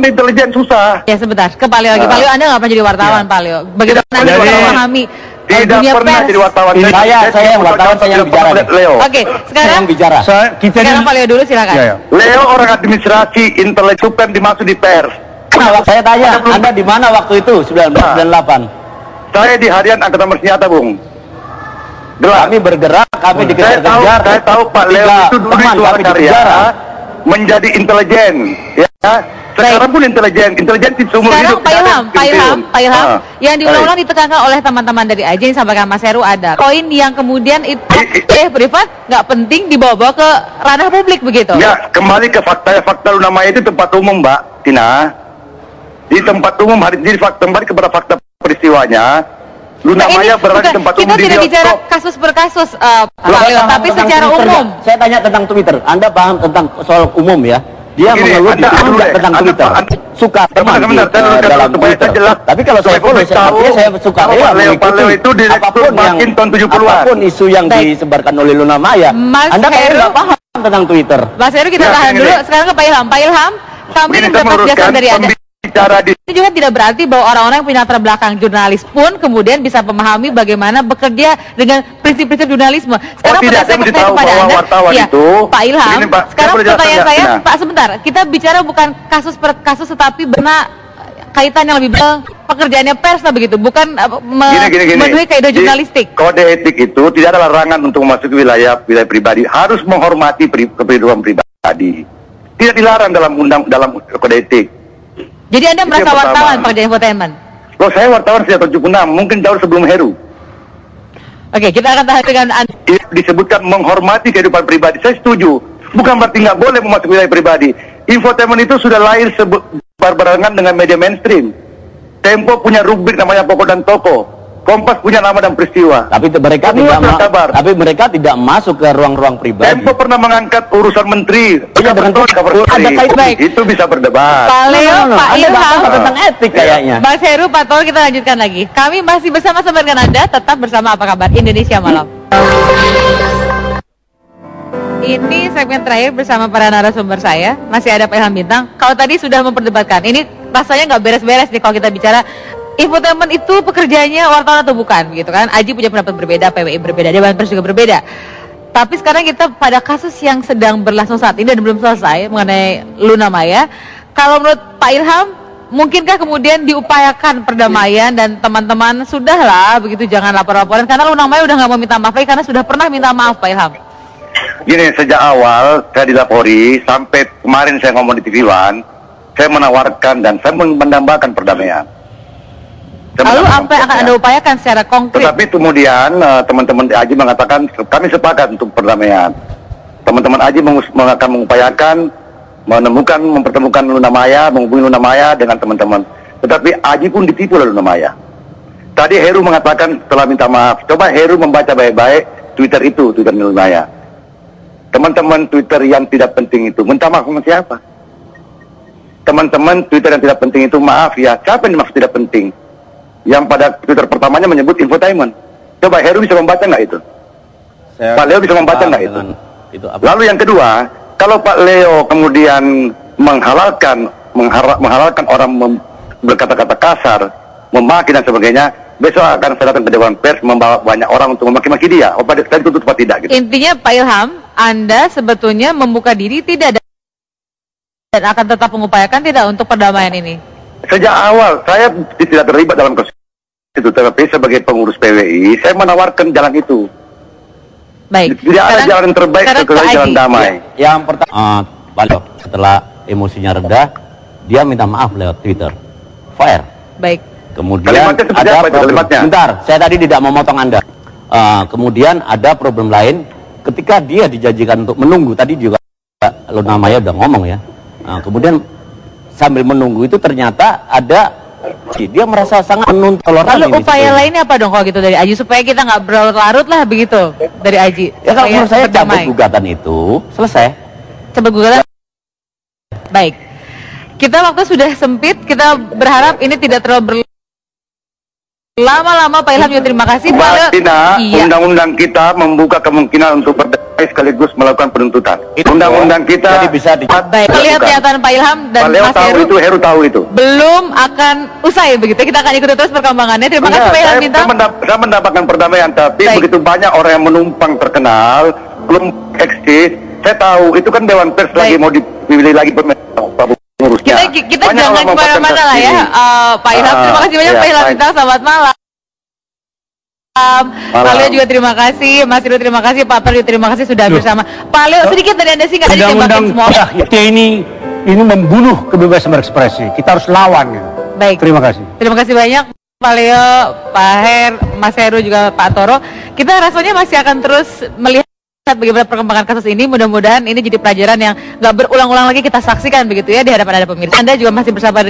intelijen susah. Ya sebentar, ke Pak Leo lagi. Pak Leo, Anda nggak pernah jadi wartawan, Pak Leo. Bagaimana Anda memahami tidak dunia pernah pers? jadi wartawan. Saya yang wartawan, saya yang bicara. Leo. Oke, sekarang bicara. Sekarang Pak Leo dulu, silakan. Leo orang administrasi, intelijen dimaksud di pers. Saya tanya, Anda di mana waktu itu 1998? Saya di Harian Angkatan Bersenjata, Bung. Kami bergerak, kami dikejar-kejar. Saya tahu Pak Leo itu dulu di Suara Karya menjadi intelijen, ya. Sekarang pun intelijen seumur hidup. Sekarang Pak Ilham, yang diulang-ulang ditekankan oleh teman-teman dari AJ yang sampaikan Mas Heru ada koin yang kemudian itu privat nggak penting dibawa ke ranah publik begitu. Ya, kembali ke fakta Luna Maya itu tempat umum, Mbak Tina. Di tempat umum kembali kepada fakta peristiwanya. Luna Maya berada di tempat umum. Kita tidak bicara kasus per kasus, Pak Leo, tapi secara umum. Saya tanya tentang Twitter. Anda paham tentang soal umum ya? Dia mengeluh tentang Twitter. Suka teman dalam Twitter. Tapi kalau saya follow, saya suka Leo itu direktur makin tahun 70-an. Apapun isu yang disebarkan oleh Luna Maya, Anda nggak paham tentang Twitter. Mas Heru, kita tahan dulu. Sekarang ke Pak Ilham. Pak Ilham, kami mendapat jelasan dari Anda. Ini juga tidak berarti bahwa orang-orang yang punya latar belakang jurnalis pun kemudian bisa memahami bagaimana bekerja dengan prinsip-prinsip jurnalisme. Sekarang saya kepada Anda, ya, Pak Ilham. Sekarang pertanyaan saya, Pak, sebentar. Kita bicara bukan kasus per kasus, tetapi benar kaitan yang lebih besar pekerjaannya pers lah begitu, bukan memenuhi kaidah jurnalistik. Kode etik itu tidak ada larangan untuk memasuki wilayah pribadi, harus menghormati kehidupan pribadi. Tidak dilarang dalam kode etik. Jadi Anda merasa wartawan pekerjaan infotainment? Loh, saya wartawan sejak 76, mungkin jauh sebelum Heru. Oke, kita akan tahan dengan Anda. Disebutkan menghormati kehidupan pribadi, saya setuju. Bukan berarti nggak boleh memasuki wilayah pribadi. Infotainment itu sudah lahir berbarengan dengan media mainstream. Tempo punya rubrik namanya Pokok dan Toko. Kompas punya nama dan peristiwa. Tapi mereka tidak masuk ke ruang-ruang pribadi. Tempo pernah mengangkat urusan menteri. Itu bisa berdebat. Pak Leo, Pak Ilham tentang etik kayaknya. Mas Heru, Pak Tol, kita lanjutkan lagi. Kami masih bersama-sama dengan Anda. Tetap bersama Apa Kabar Indonesia Malam. Ini segmen terakhir bersama para narasumber saya. Masih ada Pak Ilham Bintang. Kalau tadi sudah memperdebatkan, ini rasanya nggak beres-beres nih kalau kita bicara infotainment itu pekerjaannya wartawan atau bukan, gitu kan? Aji punya pendapat berbeda, PWI berbeda, Dewan Pers juga berbeda. Tapi sekarang kita pada kasus yang sedang berlangsung saat ini dan belum selesai mengenai Luna Maya. Kalau menurut Pak Ilham, mungkinkah kemudian diupayakan perdamaian dan teman-teman sudahlah begitu, jangan lapor-laporan karena Luna Maya udah nggak mau minta maaf lagi karena sudah pernah minta maaf, Pak Ilham. Gini, sejak awal saya dilapori sampai kemarin saya ngomong di TV One, saya menawarkan dan saya mendambakan perdamaian. Lalu apa yang akan Anda upayakan secara konkret? Tetapi kemudian teman-teman Aji mengatakan kami sepakat untuk perdamaian. Teman-teman Aji akan mengupayakan mempertemukan Luna Maya, menghubungi Luna Maya dengan teman-teman. Tetapi Aji pun ditipu oleh Luna Maya. Tadi Heru mengatakan setelah minta maaf. Coba Heru membaca baik-baik Twitter Luna Maya. Teman-teman Twitter yang tidak penting itu minta maaf sama siapa? Teman-teman Twitter yang tidak penting itu, maaf ya, siapa yang dimaksud tidak penting? Yang pada Twitter pertamanya menyebut infotainment. Coba Heru bisa membaca nggak itu? Pak Leo bisa membaca nggak itu? Lalu yang kedua, kalau Pak Leo kemudian menghalalkan orang berkata-kata kasar, memaki dan sebagainya, besok akan saya datang ke Dewan Pers membawa banyak orang untuk memaki-maki dia. Saya ditutup atau tidak? Gitu. Intinya Pak Ilham, Anda sebetulnya membuka diri tidak dan akan tetap mengupayakan tidak untuk perdamaian ini? Sejak awal saya tidak terlibat dalam kasus itu, tetapi sebagai pengurus PWI saya menawarkan jalan itu. Baik. Tidak ada jalan yang terbaik kecuali jalan damai. Yang pertama, setelah emosinya reda, dia minta maaf lewat Twitter. Fair. Baik. Kemudian ada bentar, saya tadi tidak memotong Anda. Kemudian ada problem lain, ketika dia dijanjikan untuk menunggu, tadi juga Luna Maya udah ngomong ya. Kemudian sambil menunggu itu ternyata ada dia merasa sangat menuntut toleran. Lalu upaya lainnya apa dong kalau gitu dari Aji supaya kita nggak berlarut-larut lah begitu dari Aji? Ya kalau menurut saya cabut gugatan itu selesai. Cabut gugatan. Baik. Kita waktu sudah sempit, kita berharap ini tidak terlalu Lama-lama Pak Ilham juga terima kasih. Mbak Tina, iya. undang-undang kita membuka kemungkinan untuk berdamai sekaligus melakukan penuntutan. Undang-undang kita Baik, lihat pernyataan Pak Ilham dan Mas Heru. Heru tahu itu. Belum akan usai begitu. Kita akan ikuti terus perkembangannya. Terima kasih Pak Ilham Bintang. Saya mendapatkan perdamaian, tapi begitu banyak orang yang menumpang terkenal, belum eksis. Saya tahu itu kan Dewan Pers lagi mau dipilih lagi pengurusnya. Kita jangan kemana-mana lah ya, Pak Ilham. Terima kasih banyak Pak Ilham Bintang. Selamat malam. Pak Leo juga terima kasih, Mas Heru terima kasih, Pak Per terima kasih sudah bersama. Pak Leo sedikit dari Anda singkat aja tembakin semua. ini membunuh kebebasan berekspresi. Kita harus lawan. Baik. Terima kasih. Terima kasih banyak Pak Leo, Pak Her, Mas Heru juga Pak Toro. Kita rasanya masih akan terus melihat bagaimana perkembangan kasus ini. Mudah-mudahan ini jadi pelajaran yang nggak berulang-ulang lagi kita saksikan begitu ya di hadapan Anda pemirsa. Anda juga masih bersama